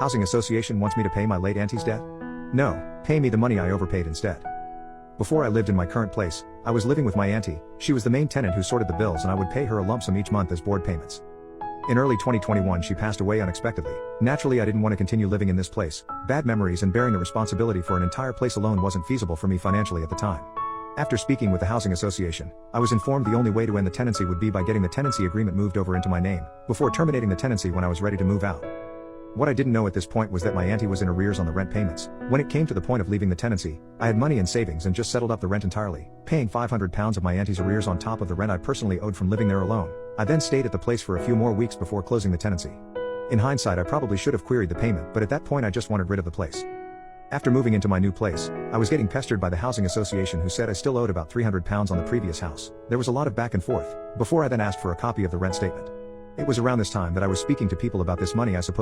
Housing association wants me to pay my late auntie's debt? No, pay me the money I overpaid instead. Before I lived in my current place, I was living with my auntie. She was the main tenant who sorted the bills and I would pay her a lump sum each month as board payments. In early 2021 she passed away unexpectedly. Naturally I didn't want to continue living in this place. Bad memories and bearing the responsibility for an entire place alone wasn't feasible for me financially at the time. After speaking with the housing association, I was informed the only way to end the tenancy would be by getting the tenancy agreement moved over into my name, before terminating the tenancy when I was ready to move out. What I didn't know at this point was that my auntie was in arrears on the rent payments. When it came to the point of leaving the tenancy, I had money in savings and just settled up the rent entirely, paying £500 of my auntie's arrears on top of the rent I personally owed from living there alone. I then stayed at the place for a few more weeks before closing the tenancy. In hindsight I probably should have queried the payment, but at that point I just wanted rid of the place. After moving into my new place, I was getting pestered by the housing association who said I still owed about £300 on the previous house. There was a lot of back and forth, before I then asked for a copy of the rent statement. It was around this time that I was speaking to people about this money I supposed